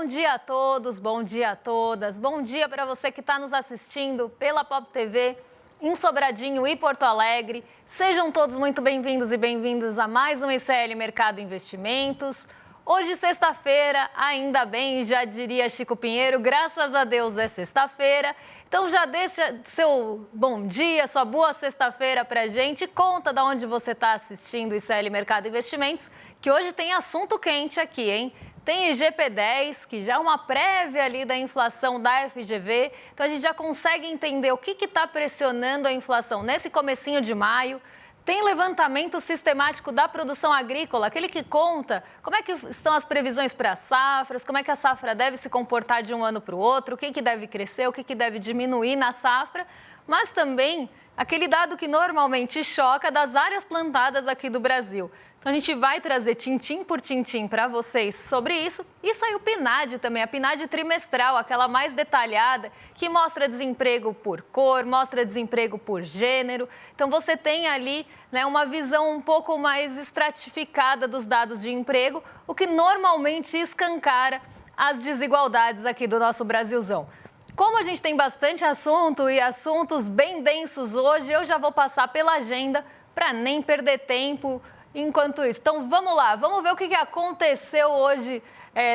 Bom dia a todos, bom dia a todas. Bom dia para você que está nos assistindo pela Pop TV, em Sobradinho e Porto Alegre. Sejam todos muito bem-vindos e bem-vindos a mais um ICL Mercado Investimentos. Hoje, sexta-feira, ainda bem, já diria Chico Pinheiro, graças a Deus é sexta-feira. Então já deixa seu bom dia, sua boa sexta-feira pra gente. Conta de onde você está assistindo o ICL Mercado Investimentos, que hoje tem assunto quente aqui, hein? Tem IGP-10, que já é uma prévia ali da inflação da FGV. Então a gente já consegue entender o que está pressionando a inflação nesse comecinho de maio. Tem levantamento sistemático da produção agrícola, aquele que conta como é que estão as previsões para as safras, como é que a safra deve se comportar de um ano para o outro, o que deve crescer, o que deve diminuir na safra, mas também aquele dado que normalmente choca das áreas plantadas aqui do Brasil. Então a gente vai trazer tintim por tintim para vocês sobre isso. E saiu o PNAD também, a PNAD trimestral, aquela mais detalhada, que mostra desemprego por cor, mostra desemprego por gênero. Então você tem ali, né, uma visão um pouco mais estratificada dos dados de emprego, o que normalmente escancara as desigualdades aqui do nosso Brasilzão. Como a gente tem bastante assunto e assuntos bem densos hoje, eu já vou passar pela agenda para nem perder tempo enquanto isso. Então vamos lá, vamos ver o que aconteceu hoje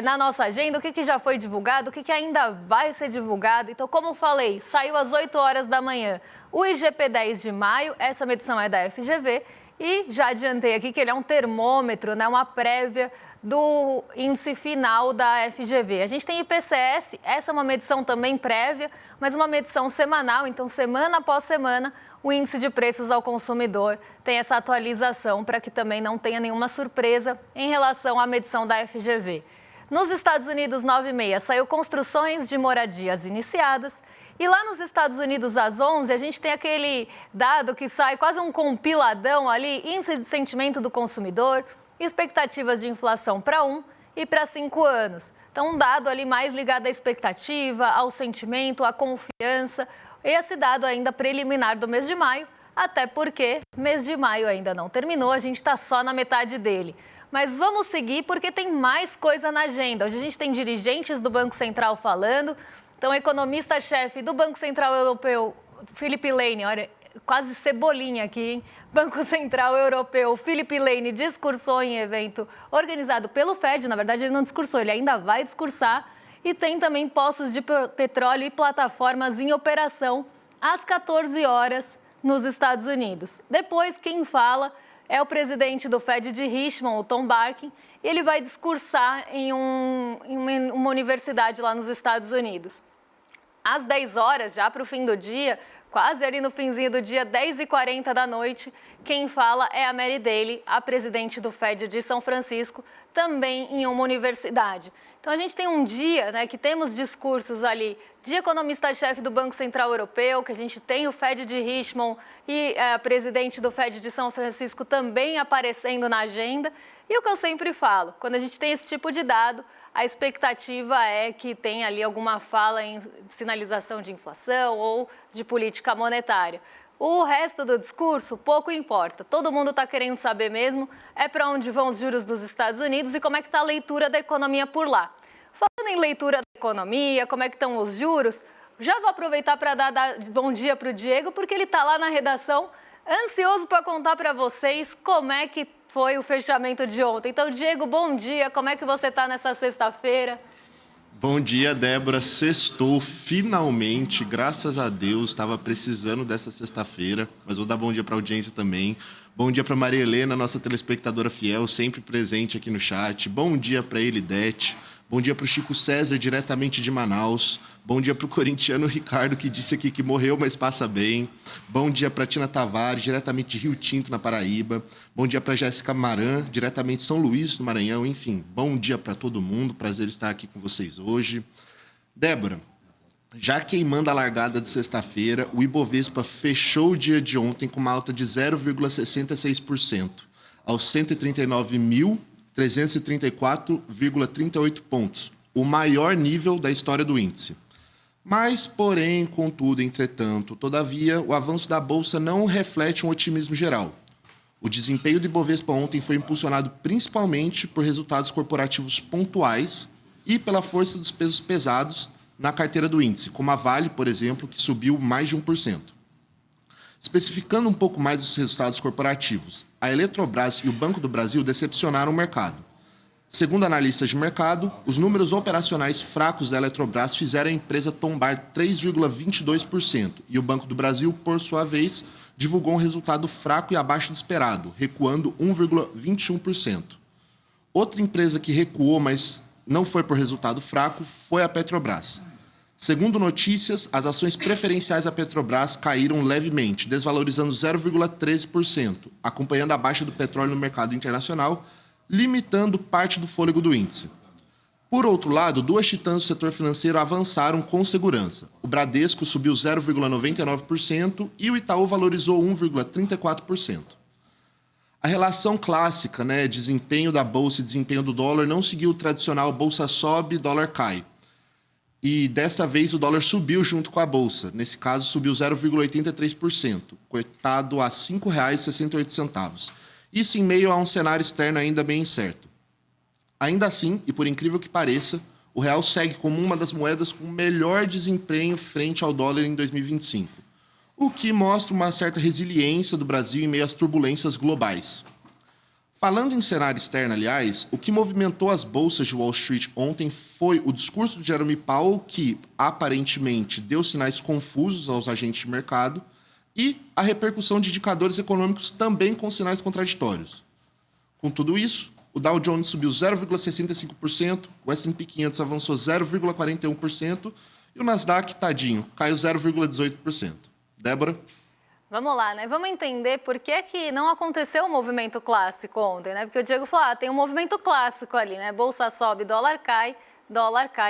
na nossa agenda, o que já foi divulgado, o que ainda vai ser divulgado. Então, como falei, saiu às 8 horas da manhã o IGP-10 de maio, essa medição é da FGV, e já adiantei aqui que ele é um termômetro, né, uma prévia do índice final da FGV. A gente tem IPCS, essa é uma medição também prévia, mas uma medição semanal, então semana após semana o índice de preços ao consumidor tem essa atualização para que também não tenha nenhuma surpresa em relação à medição da FGV. Nos Estados Unidos, 9h30, saiu construções de moradias iniciadas. E lá nos Estados Unidos, às 11h, a gente tem aquele dado que sai quase um compiladão ali, índice de sentimento do consumidor, expectativas de inflação para 1 e para 5 anos. Então, um dado ali mais ligado à expectativa, ao sentimento, à confiança. Esse dado ainda preliminar do mês de maio, até porque mês de maio ainda não terminou, a gente está só na metade dele. Mas vamos seguir porque tem mais coisa na agenda. Hoje a gente tem dirigentes do Banco Central falando. Então, o economista-chefe do Banco Central Europeu, Philip Lane, olha, quase cebolinha aqui, hein? Banco Central Europeu, Philip Lane, discursou em evento organizado pelo Fed. Na verdade, ele não discursou, ele ainda vai discursar. E tem também postos de petróleo e plataformas em operação às 14 horas nos Estados Unidos. Depois, quem fala é o presidente do Fed de Richmond, o Tom Barkin, e ele vai discursar em uma universidade lá nos Estados Unidos. Às 10 horas, já para o fim do dia, quase ali no finzinho do dia, 10h40 da noite, quem fala é a Mary Daly, a presidente do Fed de São Francisco, também em uma universidade. Então, a gente tem um dia, né, que temos discursos ali de economista-chefe do Banco Central Europeu, que a gente tem o Fed de Richmond e a presidente do Fed de São Francisco também aparecendo na agenda. E o que eu sempre falo, quando a gente tem esse tipo de dado, a expectativa é que tenha ali alguma fala em sinalização de inflação ou de política monetária. O resto do discurso pouco importa. Todo mundo está querendo saber mesmo para onde vão os juros dos Estados Unidos e como é que está a leitura da economia por lá. Falando em leitura da economia, como é que estão os juros, já vou aproveitar para dar bom dia para o Diego, porque ele está lá na redação, ansioso para contar para vocês como é que foi o fechamento de ontem. Então, Diego, bom dia, como é que você está nessa sexta-feira? Bom dia, Débora. Sextou, finalmente, graças a Deus. Estava precisando dessa sexta-feira, mas vou dar bom dia para a audiência também. Bom dia para Maria Helena, nossa telespectadora fiel, sempre presente aqui no chat. Bom dia para Elidete. Bom dia para o Chico César, diretamente de Manaus. Bom dia para o corintiano Ricardo, que disse aqui que morreu, mas passa bem. Bom dia para Tina Tavares, diretamente de Rio Tinto, na Paraíba. Bom dia para Jéssica Maran, diretamente de São Luís, no Maranhão. Enfim, bom dia para todo mundo. Prazer estar aqui com vocês hoje. Débora, já queimando a largada de sexta-feira, o Ibovespa fechou o dia de ontem com uma alta de 0,66%, aos 139.334,38 pontos, o maior nível da história do índice. Mas, porém, contudo, entretanto, todavia, o avanço da Bolsa não reflete um otimismo geral. O desempenho do Ibovespa ontem foi impulsionado principalmente por resultados corporativos pontuais e pela força dos pesos pesados na carteira do índice, como a Vale, por exemplo, que subiu mais de 1%. Especificando um pouco mais os resultados corporativos, a Eletrobras e o Banco do Brasil decepcionaram o mercado. Segundo analistas de mercado, os números operacionais fracos da Eletrobras fizeram a empresa tombar 3,22% e o Banco do Brasil, por sua vez, divulgou um resultado fraco e abaixo do esperado, recuando 1,21%. Outra empresa que recuou, mas não foi por resultado fraco, foi a Petrobras. Segundo notícias, as ações preferenciais da Petrobras caíram levemente, desvalorizando 0,13%, acompanhando a baixa do petróleo no mercado internacional, limitando parte do fôlego do índice. Por outro lado, duas titãs do setor financeiro avançaram com segurança. O Bradesco subiu 0,99% e o Itaú valorizou 1,34%. A relação clássica, desempenho da bolsa e desempenho do dólar, não seguiu o tradicional bolsa sobe, dólar cai. E dessa vez o dólar subiu junto com a bolsa. Nesse caso, subiu 0,83%, cotado a R$ 5,68. Isso em meio a um cenário externo ainda bem incerto. Ainda assim, e por incrível que pareça, o real segue como uma das moedas com melhor desempenho frente ao dólar em 2025, o que mostra uma certa resiliência do Brasil em meio às turbulências globais. Falando em cenário externo, aliás, o que movimentou as bolsas de Wall Street ontem foi o discurso de Jerome Powell, que aparentemente deu sinais confusos aos agentes de mercado, e a repercussão de indicadores econômicos também com sinais contraditórios. Com tudo isso, o Dow Jones subiu 0,65%, o S&P 500 avançou 0,41% e o Nasdaq, tadinho, caiu 0,18%. Débora? Vamos lá, Vamos entender por que não aconteceu o movimento clássico ontem, Porque o Diego falou, tem um movimento clássico ali, Bolsa sobe, dólar cai,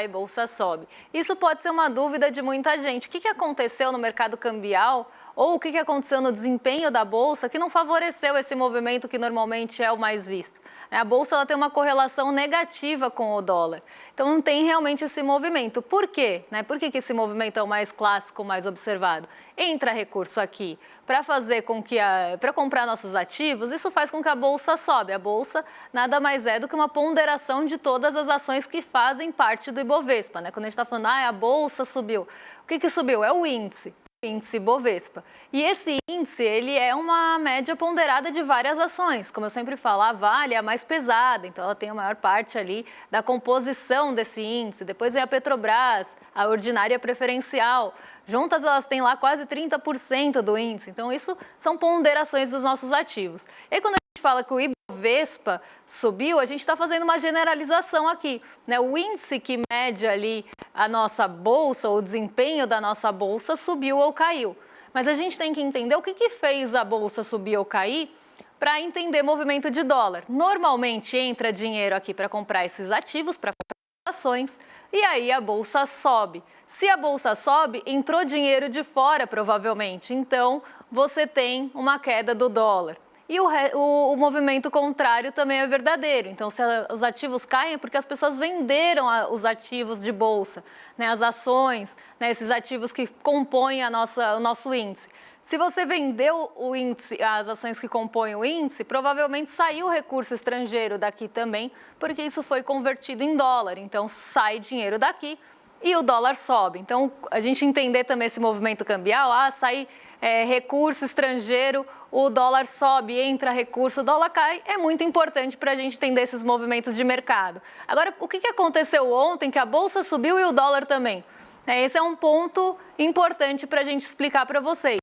bolsa sobe. Isso pode ser uma dúvida de muita gente. O que aconteceu no mercado cambial ou o que aconteceu no desempenho da bolsa que não favoreceu esse movimento que normalmente é o mais visto? A bolsa ela tem uma correlação negativa com o dólar. Então não tem realmente esse movimento. Por quê? Por que esse movimento é o mais clássico, o mais observado? Entra recurso aqui para fazer com que para comprar nossos ativos, isso faz com que a bolsa sobe. A bolsa nada mais é do que uma ponderação de todas as ações que fazem parte do Ibovespa, Quando a gente está falando, a bolsa subiu. O que subiu? É o índice Bovespa. E esse índice, ele é uma média ponderada de várias ações. Como eu sempre falo, a Vale é a mais pesada, então ela tem a maior parte ali da composição desse índice. Depois vem a Petrobras, a ordinária preferencial. Juntas elas têm lá quase 30% do índice. Então isso são ponderações dos nossos ativos. E aí, quando a gente fala que o Ibovespa subiu, a gente está fazendo uma generalização aqui, O índice que mede ali a nossa bolsa, o desempenho da nossa bolsa subiu ou caiu. Mas a gente tem que entender o que fez a bolsa subir ou cair para entender movimento de dólar. Normalmente entra dinheiro aqui para comprar esses ativos, para comprar ações, e aí a bolsa sobe. Se a bolsa sobe, entrou dinheiro de fora provavelmente, então você tem uma queda do dólar. E o movimento contrário também é verdadeiro. Então, se os ativos caem, é porque as pessoas venderam os ativos de bolsa, as ações, esses ativos que compõem o nosso índice. Se você vendeu o índice, as ações que compõem o índice, provavelmente saiu recurso estrangeiro daqui também, porque isso foi convertido em dólar. Então, sai dinheiro daqui e o dólar sobe. Então, a gente entender também esse movimento cambial, sai recurso estrangeiro, o dólar sobe, entra recurso, o dólar cai, é muito importante para a gente entender esses movimentos de mercado. Agora, o que aconteceu ontem que a bolsa subiu e o dólar também? Esse é um ponto importante para a gente explicar para vocês.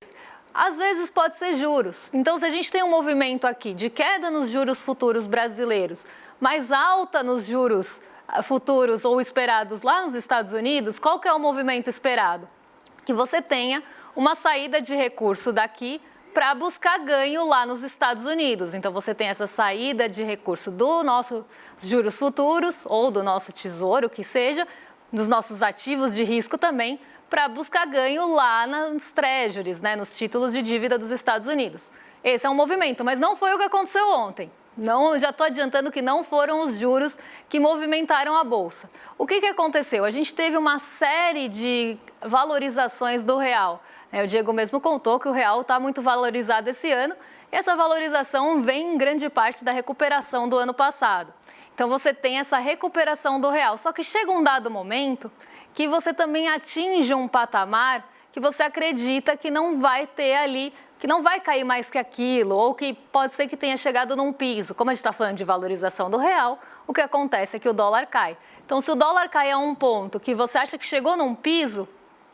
Às vezes pode ser juros. Então, se a gente tem um movimento aqui de queda nos juros futuros brasileiros, mais alta nos juros futuros ou esperados lá nos Estados Unidos, qual que é o movimento esperado? Que você tenha uma saída de recurso daqui para buscar ganho lá nos Estados Unidos. Então, você tem essa saída de recurso do nosso juros futuros ou do nosso tesouro, que seja, dos nossos ativos de risco também, para buscar ganho lá nas treasuries, nos títulos de dívida dos Estados Unidos. Esse é um movimento, mas não foi o que aconteceu ontem. Não, já estou adiantando que não foram os juros que movimentaram a Bolsa. O que aconteceu? A gente teve uma série de valorizações do real. O Diego mesmo contou que o real está muito valorizado esse ano. E essa valorização vem em grande parte da recuperação do ano passado. Então você tem essa recuperação do real. Só que chega um dado momento que você também atinge um patamar que você acredita que não vai ter ali, que não vai cair mais que aquilo, ou que pode ser que tenha chegado num piso. Como a gente está falando de valorização do real, o que acontece é que o dólar cai. Então, se o dólar cai a um ponto que você acha que chegou num piso,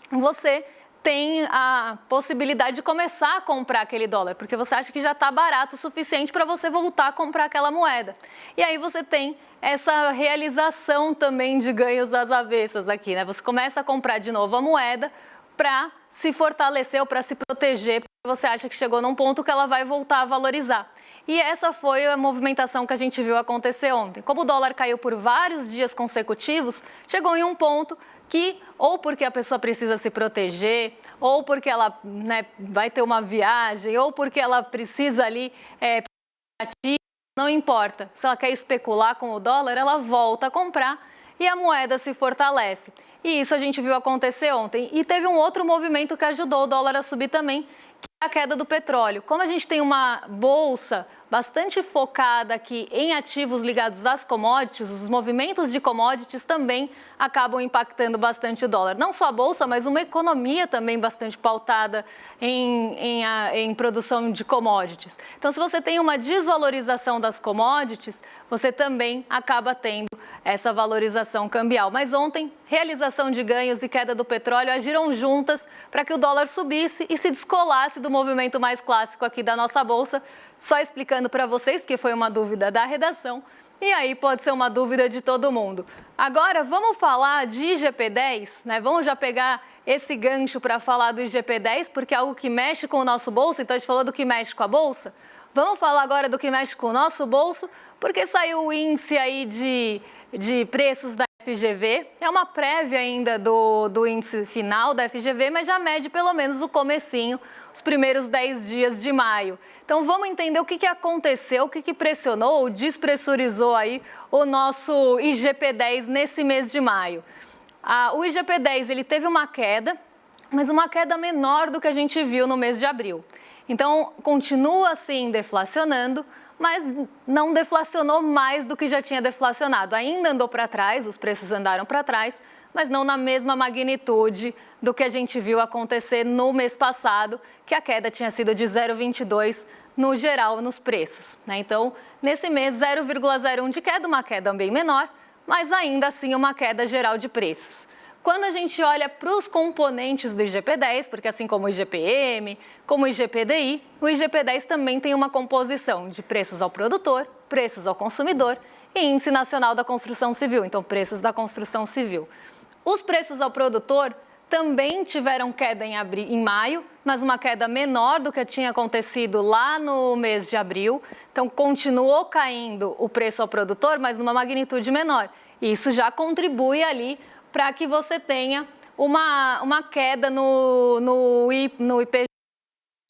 você tem a possibilidade de começar a comprar aquele dólar, porque você acha que já está barato o suficiente para você voltar a comprar aquela moeda. E aí você tem essa realização também de ganhos das avessas aqui, né? Você começa a comprar de novo a moeda para se fortalecer ou para se proteger, porque você acha que chegou num ponto que ela vai voltar a valorizar. E essa foi a movimentação que a gente viu acontecer ontem. Como o dólar caiu por vários dias consecutivos, chegou em um ponto que, ou porque a pessoa precisa se proteger, ou porque ela, né, vai ter uma viagem, ou porque ela precisa ali, não importa. Se ela quer especular com o dólar, ela volta a comprar e a moeda se fortalece. E isso a gente viu acontecer ontem. E teve um outro movimento que ajudou o dólar a subir também, que é a queda do petróleo. Como a gente tem uma bolsa bastante focada aqui em ativos ligados às commodities, os movimentos de commodities também acabam impactando bastante o dólar. Não só a bolsa, mas uma economia também bastante pautada em produção de commodities. Então, se você tem uma desvalorização das commodities, você também acaba tendo essa valorização cambial. Mas ontem, realização de ganhos e queda do petróleo agiram juntas para que o dólar subisse e se descolasse do movimento mais clássico aqui da nossa bolsa. Só explicando para vocês, porque foi uma dúvida da redação, e aí pode ser uma dúvida de todo mundo. Agora, vamos falar de IGP-10, né? Vamos já pegar esse gancho para falar do IGP-10, porque é algo que mexe com o nosso bolso, então a gente falou do que mexe com a bolsa. Vamos falar agora do que mexe com o nosso bolso, porque saiu o índice aí de preços da FGV, é uma prévia ainda do índice final da FGV, mas já mede pelo menos o comecinho, os primeiros 10 dias de maio. Então vamos entender o que aconteceu, o que pressionou ou despressurizou aí o nosso IGP-10 nesse mês de maio. O IGP-10 ele teve uma queda, mas uma queda menor do que a gente viu no mês de abril. Então continua assim deflacionando, mas não deflacionou mais do que já tinha deflacionado. Ainda andou para trás, os preços andaram para trás, mas não na mesma magnitude do que a gente viu acontecer no mês passado, que a queda tinha sido de 0,22 no geral nos preços, né? Então, nesse mês, 0,01 de queda, uma queda bem menor, mas ainda assim uma queda geral de preços. Quando a gente olha para os componentes do IGP-10, porque assim como o IGP-M, como o IGP-DI, o IGP-10 também tem uma composição de preços ao produtor, preços ao consumidor e Índice Nacional da Construção Civil, então preços da construção civil. Os preços ao produtor também tiveram queda em maio, mas uma queda menor do que tinha acontecido lá no mês de abril. Então, continuou caindo o preço ao produtor, mas numa magnitude menor. E isso já contribui ali para que você tenha uma queda no IPCA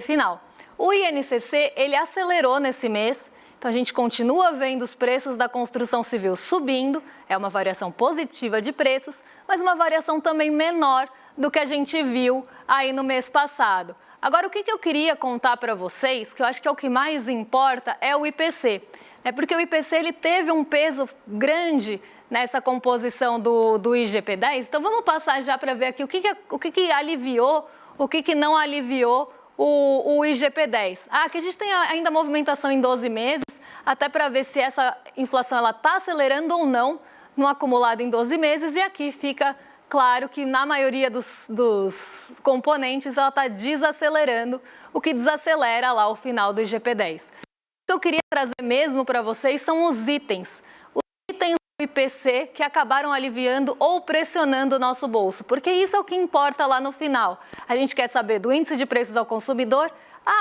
final. O INCC, ele acelerou nesse mês. Então, a gente continua vendo os preços da construção civil subindo, é uma variação positiva de preços, mas uma variação também menor do que a gente viu aí no mês passado. Agora, o que eu queria contar para vocês, que eu acho que é o que mais importa, é o IPC. É porque o IPC ele teve um peso grande nessa composição do IGP-10. Então, vamos passar já para ver aqui o que aliviou, o que não aliviou o IGP-10. Aqui a gente tem ainda movimentação em 12 meses, até para ver se essa inflação está acelerando ou não no acumulado em 12 meses. E aqui fica claro que na maioria dos componentes ela está desacelerando, o que desacelera lá o final do IGP-10. O que eu queria trazer mesmo para vocês são os itens. Os itens do IPC que acabaram aliviando ou pressionando o nosso bolso, porque isso é o que importa lá no final. A gente quer saber do índice de preços ao consumidor.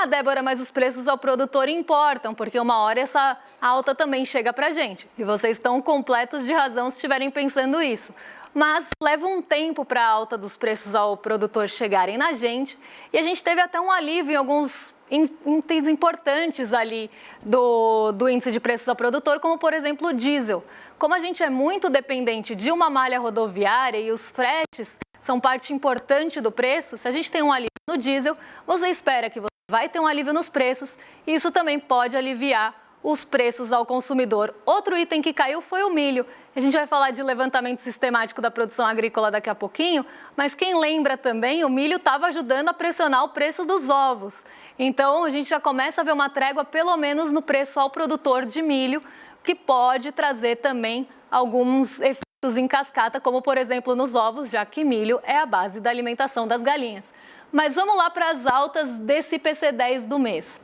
Débora, mas os preços ao produtor importam, porque uma hora essa alta também chega para a gente. E vocês estão completos de razão se estiverem pensando isso. Mas leva um tempo para a alta dos preços ao produtor chegarem na gente. E a gente teve até um alívio em alguns itens importantes ali do índice de preços ao produtor, como por exemplo o diesel. Como a gente é muito dependente de uma malha rodoviária e os fretes são parte importante do preço, se a gente tem um alívio no diesel, você espera que você vai ter um alívio nos preços e isso também pode aliviar os preços ao consumidor. Outro item que caiu foi o milho. A gente vai falar de levantamento sistemático da produção agrícola daqui a pouquinho, mas quem lembra também, o milho estava ajudando a pressionar o preço dos ovos. Então, a gente já começa a ver uma trégua, pelo menos no preço ao produtor de milho, que pode trazer também alguns efeitos em cascata, como, por exemplo, nos ovos, já que milho é a base da alimentação das galinhas. Mas vamos lá para as altas desse IPC-10 do mês.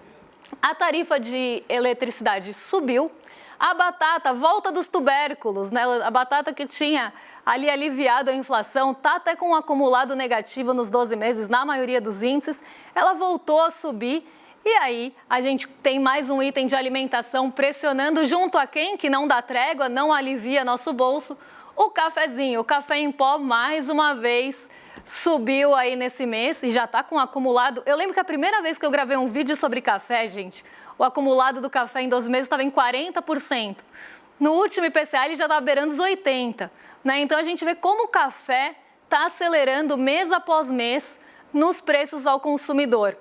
A tarifa de eletricidade subiu, a batata, volta dos tubérculos, né? A batata que tinha ali aliviado a inflação, está até com um acumulado negativo nos 12 meses, na maioria dos índices, ela voltou a subir. E aí, a gente tem mais um item de alimentação pressionando junto a quem que não dá trégua, não alivia nosso bolso, o cafezinho. O café em pó, mais uma vez, subiu aí nesse mês e já está com um acumulado. Eu lembro que a primeira vez que eu gravei um vídeo sobre café, gente, o acumulado do café em 12 meses estava em 40%. No último IPCA ele já estava beirando os 80%. Né? Então a gente vê como o café está acelerando mês após mês nos preços ao consumidor.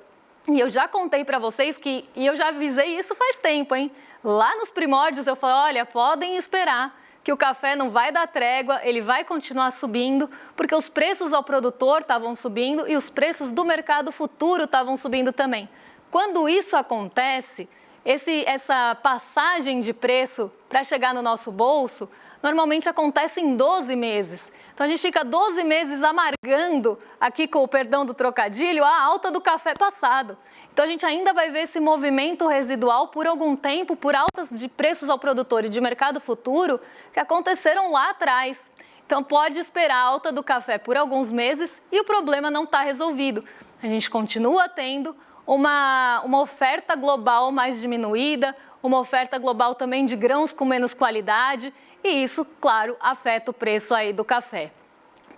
E eu já contei para vocês e eu já avisei isso faz tempo, hein? Lá nos primórdios eu falei, olha, podem esperar que o café não vai dar trégua, ele vai continuar subindo, porque os preços ao produtor estavam subindo e os preços do mercado futuro estavam subindo também. Quando isso acontece, essa passagem de preço para chegar no nosso bolso, normalmente acontece em 12 meses. Então a gente fica 12 meses amargando, aqui com o perdão do trocadilho, a alta do café passado. Então a gente ainda vai ver esse movimento residual por algum tempo, por altas de preços ao produtor e de mercado futuro que aconteceram lá atrás. Então pode esperar a alta do café por alguns meses e o problema não está resolvido. A gente continua tendo uma oferta global mais diminuída, uma oferta global também de grãos com menos qualidade e isso, claro, afeta o preço aí do café.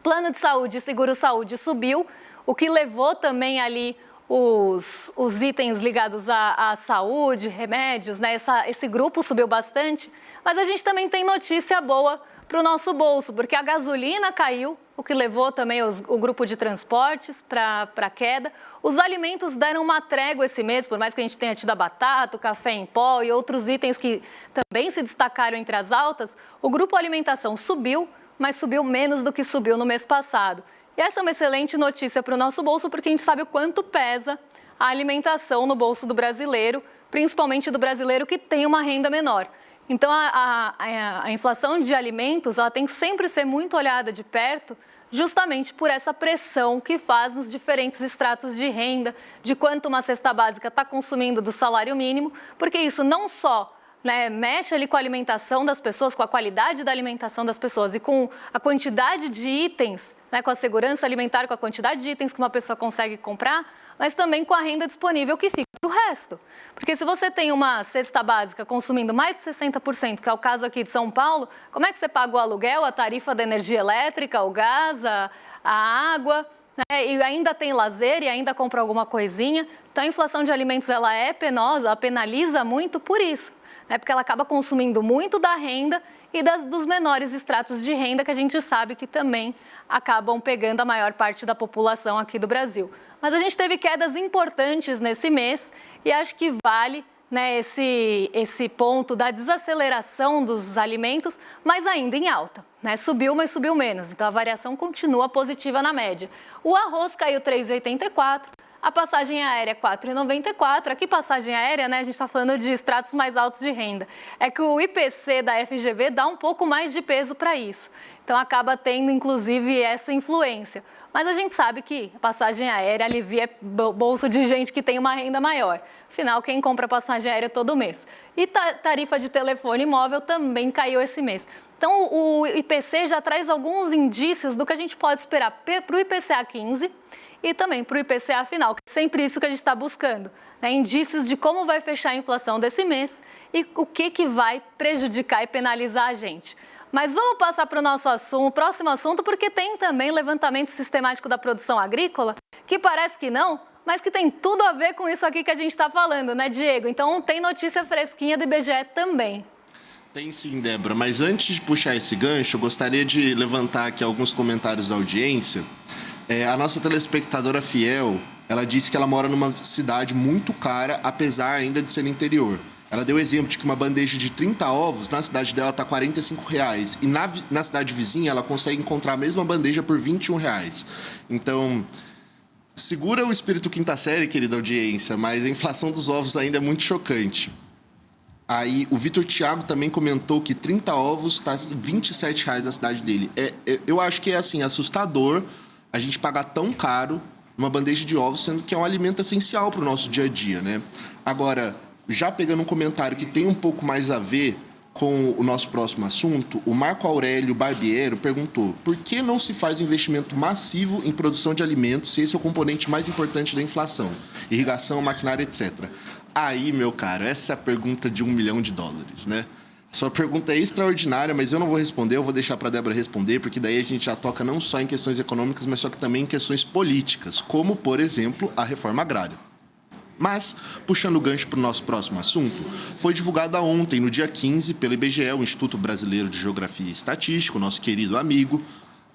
Plano de saúde e seguro-saúde subiu, o que levou também ali os itens ligados à saúde, remédios, né? Esse grupo subiu bastante, mas a gente também tem notícia boa para o nosso bolso, porque a gasolina caiu, o que levou também o grupo de transportes para a queda. Os alimentos deram uma trégua esse mês, por mais que a gente tenha tido a batata, o café em pó e outros itens que também se destacaram entre as altas, o grupo alimentação subiu, mas subiu menos do que subiu no mês passado. E essa é uma excelente notícia para o nosso bolso, porque a gente sabe o quanto pesa a alimentação no bolso do brasileiro, principalmente do brasileiro que tem uma renda menor. Então, a inflação de alimentos ela tem que sempre ser muito olhada de perto, justamente por essa pressão que faz nos diferentes estratos de renda, de quanto uma cesta básica está consumindo do salário mínimo, porque isso não só mexe ali com a alimentação das pessoas, com a qualidade da alimentação das pessoas e com a quantidade de itens, com a segurança alimentar, com a quantidade de itens que uma pessoa consegue comprar, mas também com a renda disponível que fica para o resto. Porque se você tem uma cesta básica consumindo mais de 60%, que é o caso aqui de São Paulo, como é que você paga o aluguel, a tarifa da energia elétrica, o gás, a água, e ainda tem lazer e ainda compra alguma coisinha? Então a inflação de alimentos ela é penosa, ela penaliza muito por isso, porque ela acaba consumindo muito da renda e dos menores estratos de renda que a gente sabe que também acabam pegando a maior parte da população aqui do Brasil. Mas a gente teve quedas importantes nesse mês e acho que vale esse ponto da desaceleração dos alimentos, mas ainda em alta. Subiu, mas subiu menos, então a variação continua positiva na média. O arroz caiu 3,84, a passagem aérea 4,94. Aqui passagem aérea, a gente está falando de estratos mais altos de renda. É que o IPC da FGV dá um pouco mais de peso para isso. Então acaba tendo, inclusive, essa influência. Mas a gente sabe que a passagem aérea alivia bolso de gente que tem uma renda maior. Afinal, quem compra passagem aérea todo mês? E tarifa de telefone móvel também caiu esse mês. Então o IPC já traz alguns indícios do que a gente pode esperar para o IPCA 15 e também para o IPCA final, que é sempre isso que a gente está buscando, indícios de como vai fechar a inflação desse mês e o que vai prejudicar e penalizar a gente. Mas vamos passar para o nosso próximo assunto, porque tem também levantamento sistemático da produção agrícola, que parece que não, mas que tem tudo a ver com isso aqui que a gente está falando, né, Diego? Então tem notícia fresquinha do IBGE também. Tem sim, Débora, mas antes de puxar esse gancho, eu gostaria de levantar aqui alguns comentários da audiência. A nossa telespectadora fiel, ela disse que ela mora numa cidade muito cara, apesar ainda de ser interior. Ela deu exemplo de que uma bandeja de 30 ovos, na cidade dela está R$ 45,00. E na cidade vizinha, ela consegue encontrar a mesma bandeja por R$ 21,00. Então, segura o espírito quinta série, querida audiência, mas a inflação dos ovos ainda é muito chocante. Aí, o Vitor Thiago também comentou que 30 ovos está R$ 27,00 na cidade dele. Eu acho que é, assim, assustador a gente pagar tão caro uma bandeja de ovos, sendo que é um alimento essencial para o nosso dia a dia, né? Agora, já pegando um comentário que tem um pouco mais a ver com o nosso próximo assunto, o Marco Aurélio Barbiero perguntou: por que não se faz investimento massivo em produção de alimentos se esse é o componente mais importante da inflação? Irrigação, maquinária, etc. Aí, meu caro, essa é a pergunta de $1 milhão, né? Sua pergunta é extraordinária, mas eu não vou responder, eu vou deixar para a Débora responder, porque daí a gente já toca não só em questões econômicas, mas só que também em questões políticas, como, por exemplo, a reforma agrária. Mas, puxando o gancho para o nosso próximo assunto, foi divulgado ontem, no dia 15, pelo IBGE, o Instituto Brasileiro de Geografia e Estatística, o nosso querido amigo.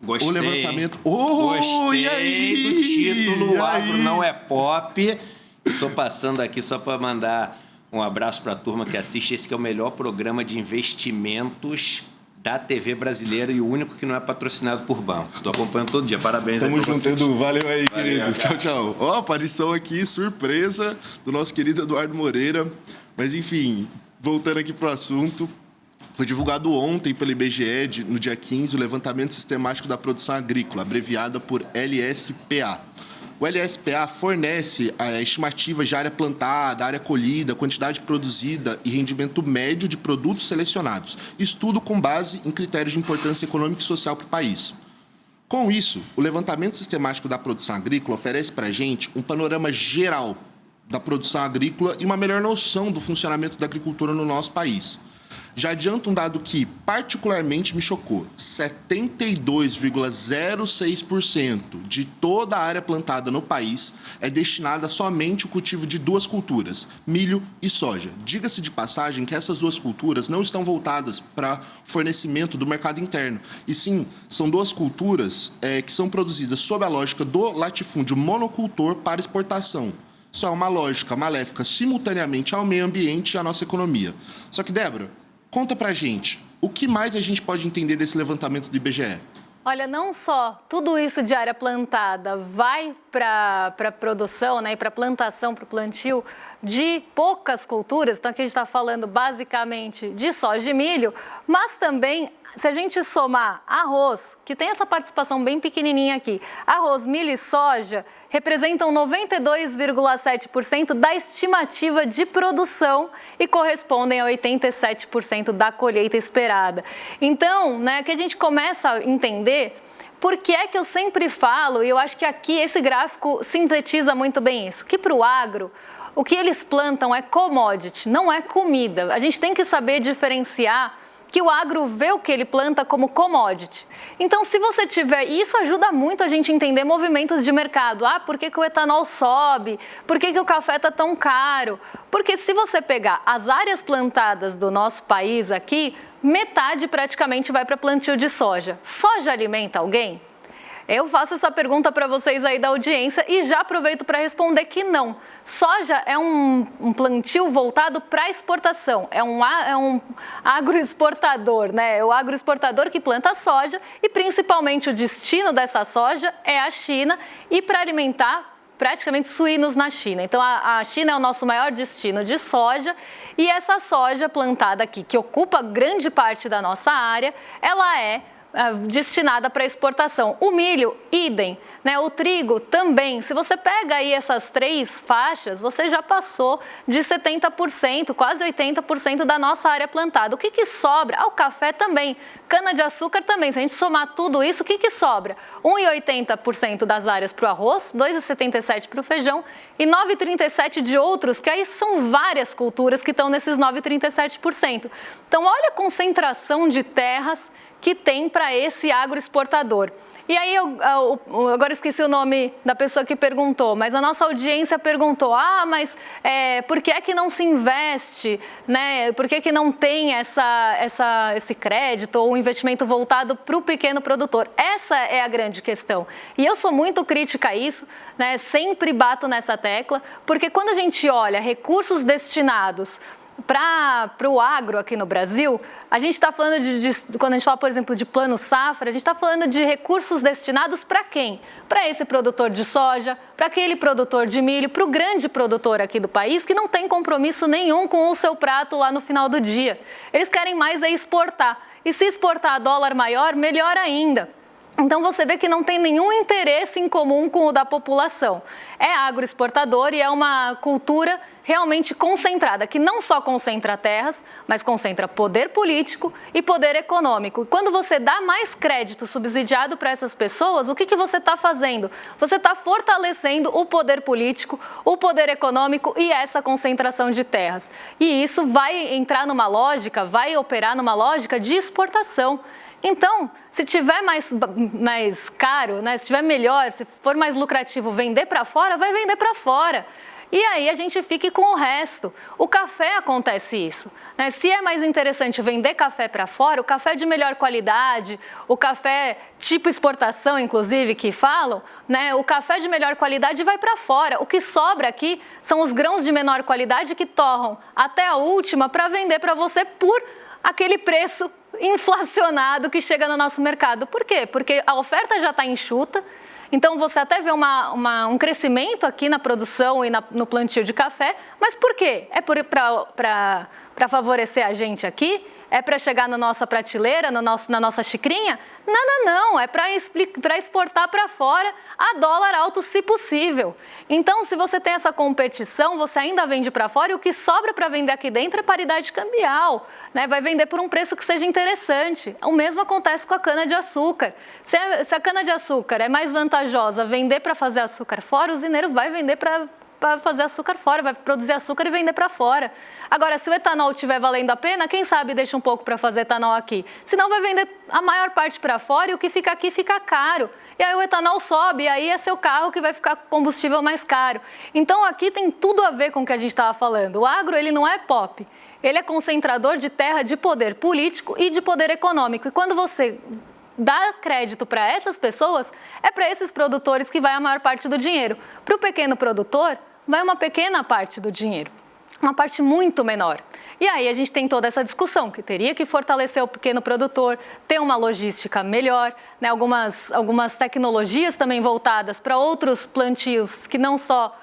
Gostei. O levantamento... Gostei do título, o agro não é pop. Estou passando aqui só para mandar um abraço para a turma que assiste. Esse que é o melhor programa de investimentos da TV brasileira e o único que não é patrocinado por banco. Estou acompanhando todo dia. Parabéns. Tamo junto, Edu. Valeu aí, querido. Cara. Tchau, tchau. Ó, aparição aqui, surpresa, do nosso querido Eduardo Moreira. Mas, enfim, voltando aqui pro assunto, foi divulgado ontem pelo IBGE, no dia 15, o levantamento sistemático da produção agrícola, abreviada por LSPA. O LSPA fornece a estimativa de área plantada, área colhida, quantidade produzida e rendimento médio de produtos selecionados. Estudo com base em critérios de importância econômica e social para o país. Com isso, o levantamento sistemático da produção agrícola oferece para a gente um panorama geral da produção agrícola e uma melhor noção do funcionamento da agricultura no nosso país. Já adianto um dado que particularmente me chocou: 72,06% de toda a área plantada no país é destinada somente ao cultivo de duas culturas, milho e soja. Diga-se de passagem que essas duas culturas não estão voltadas para fornecimento do mercado interno, e sim, são duas culturas que são produzidas sob a lógica do latifúndio monocultor para exportação. Isso é uma lógica maléfica simultaneamente ao meio ambiente e à nossa economia. Só que, Débora, conta pra gente, o que mais a gente pode entender desse levantamento do IBGE? Olha, não só tudo isso de área plantada vai para a produção, né, e para a plantação, para o plantio de poucas culturas, então aqui a gente está falando basicamente de soja e milho, mas também, se a gente somar arroz, que tem essa participação bem pequenininha aqui, arroz, milho e soja representam 92,7% da estimativa de produção e correspondem a 87% da colheita esperada. Então, né, que a gente começa a entender por que é que eu sempre falo, e eu acho que aqui esse gráfico sintetiza muito bem isso, que para o agro, o que eles plantam é commodity, não é comida. A gente tem que saber diferenciar que o agro vê o que ele planta como commodity. Então, se você tiver... Isso ajuda muito a gente entender movimentos de mercado. Ah, por que o etanol sobe? Por que o café está tão caro? Porque se você pegar as áreas plantadas do nosso país aqui, metade praticamente vai para plantio de soja. Soja alimenta alguém? Eu faço essa pergunta para vocês aí da audiência e já aproveito para responder que não. Soja é um plantio voltado para exportação, é um agroexportador, né? É o agroexportador que planta soja e principalmente o destino dessa soja é a China e para alimentar praticamente suínos na China. Então a China é o nosso maior destino de soja e essa soja plantada aqui, que ocupa grande parte da nossa área, ela é destinada para exportação. O milho, idem, né? O trigo também. Se você pega aí essas três faixas, você já passou de 70%, quase 80% da nossa área plantada. O que sobra? O café também, cana-de-açúcar também. Se a gente somar tudo isso, o que sobra? 1,80% das áreas para o arroz, 2,77% para o feijão e 9,37% de outros, que aí são várias culturas que estão nesses 9,37%. Então, olha a concentração de terras que tem para esse agroexportador. E aí, eu agora esqueci o nome da pessoa que perguntou, mas a nossa audiência perguntou, mas por que é que não se investe, né? Por que não tem esse crédito ou um investimento voltado para o pequeno produtor? Essa é a grande questão. E eu sou muito crítica a isso, né? Sempre bato nessa tecla, porque quando a gente olha recursos destinados para o agro aqui no Brasil, a gente está falando quando a gente fala, por exemplo, de plano safra, a gente está falando de recursos destinados para quem? Para esse produtor de soja, para aquele produtor de milho, para o grande produtor aqui do país que não tem compromisso nenhum com o seu prato lá no final do dia. Eles querem mais é exportar. E se exportar a dólar maior, melhor ainda. Então você vê que não tem nenhum interesse em comum com o da população. É agroexportador e é uma cultura realmente concentrada, que não só concentra terras, mas concentra poder político e poder econômico. E quando você dá mais crédito subsidiado para essas pessoas, o que você está fazendo? Você está fortalecendo o poder político, o poder econômico e essa concentração de terras. E isso vai entrar numa lógica, vai operar numa lógica de exportação. Então, se tiver mais caro, né, se tiver melhor, se for mais lucrativo vender para fora, vai vender para fora. E aí a gente fique com o resto. O café acontece isso, né? Se é mais interessante vender café para fora, o café de melhor qualidade, o café tipo exportação, inclusive, que falam, né? O café de melhor qualidade vai para fora. O que sobra aqui são os grãos de menor qualidade que torram até a última para vender para você por aquele preço inflacionado que chega no nosso mercado. Por quê? Porque a oferta já está enxuta, então você até vê um crescimento aqui na produção e no plantio de café, mas por quê? É para favorecer a gente aqui? É para chegar na nossa prateleira, na nossa xicrinha? Não, é para exportar para fora a dólar alto, se possível. Então, se você tem essa competição, você ainda vende para fora e o que sobra para vender aqui dentro é paridade cambial, né? Vai vender por um preço que seja interessante. O mesmo acontece com a cana-de-açúcar. Se a cana-de-açúcar é mais vantajosa vender para fazer açúcar fora, o usineiro vai vender para fazer açúcar fora, vai produzir açúcar e vender para fora. Agora, se o etanol estiver valendo a pena, quem sabe deixa um pouco para fazer etanol aqui. Senão vai vender a maior parte para fora e o que fica aqui fica caro. E aí o etanol sobe, e aí é seu carro que vai ficar com combustível mais caro. Então aqui tem tudo a ver com o que a gente estava falando. O agro, ele não é pop. Ele é concentrador de terra, de poder político e de poder econômico. E quando você dá crédito para essas pessoas, é para esses produtores que vai a maior parte do dinheiro. Para o pequeno produtor, vai uma pequena parte do dinheiro, uma parte muito menor. E aí a gente tem toda essa discussão, que teria que fortalecer o pequeno produtor, ter uma logística melhor, né? Algumas tecnologias também voltadas para outros plantios, que não só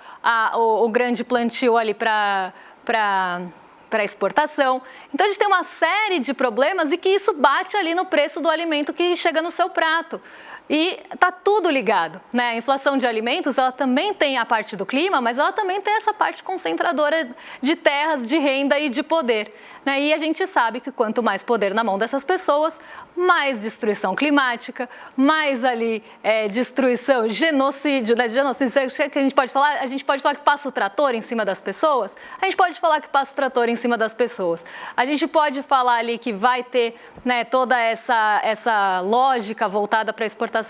o grande plantio ali para exportação. Então a gente tem uma série de problemas e que isso bate ali no preço do alimento que chega no seu prato. E está tudo ligado, né? A inflação de alimentos, ela também tem a parte do clima, mas ela também tem essa parte concentradora de terras, de renda e de poder, né? E a gente sabe que quanto mais poder na mão dessas pessoas, mais destruição climática, mais ali destruição, genocídio, né? Genocídio, que a gente pode falar que passa o trator em cima das pessoas, a gente pode falar que passa o trator em cima das pessoas, a gente pode falar ali que vai ter, né, toda essa lógica voltada para a exportação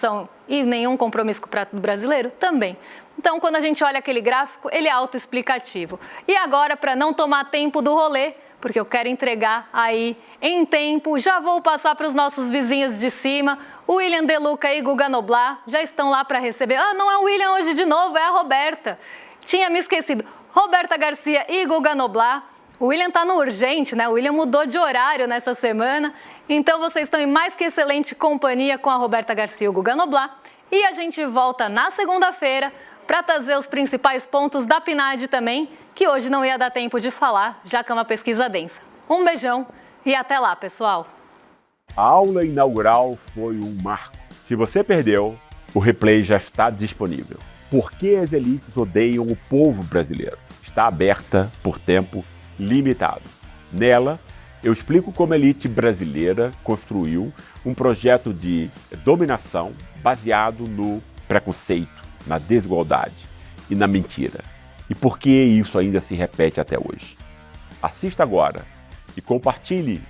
e nenhum compromisso com o prato do brasileiro? Também. Então, quando a gente olha aquele gráfico, ele é autoexplicativo. E agora, para não tomar tempo do rolê, porque eu quero entregar aí em tempo, já vou passar para os nossos vizinhos de cima, o William De Luca e Guga Noblat já estão lá para receber. Não é o William hoje de novo, é a Roberta. Tinha me esquecido. Roberta Garcia e Guga Noblat. O William está no urgente, né? O William mudou de horário nessa semana. Então, vocês estão em mais que excelente companhia com a Roberta Garcia e o Guga Noblat. E a gente volta na segunda-feira para trazer os principais pontos da PNAD também, que hoje não ia dar tempo de falar, já que é uma pesquisa densa. Um beijão e até lá, pessoal! A aula inaugural foi um marco. Se você perdeu, o replay já está disponível. Por que as elites odeiam o povo brasileiro? Está aberta por tempo limitado. Nela, eu explico como a elite brasileira construiu um projeto de dominação baseado no preconceito, na desigualdade e na mentira. E por que isso ainda se repete até hoje? Assista agora e compartilhe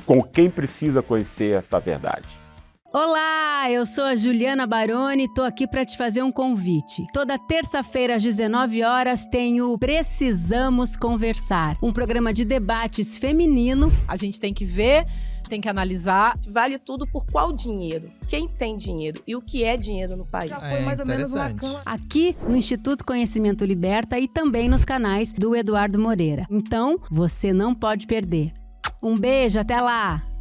com quem precisa conhecer essa verdade. Olá, eu sou a Juliana Baroni e estou aqui para te fazer um convite. Toda terça-feira às 19 horas tem o Precisamos Conversar, um programa de debates feminino. A gente tem que ver Tem que analisar. Vale tudo por qual dinheiro? Quem tem dinheiro e o que é dinheiro no país? Já foi mais ou menos uma cama. Aqui no Instituto Conhecimento Liberta e também nos canais do Eduardo Moreira. Então, você não pode perder. Um beijo, até lá!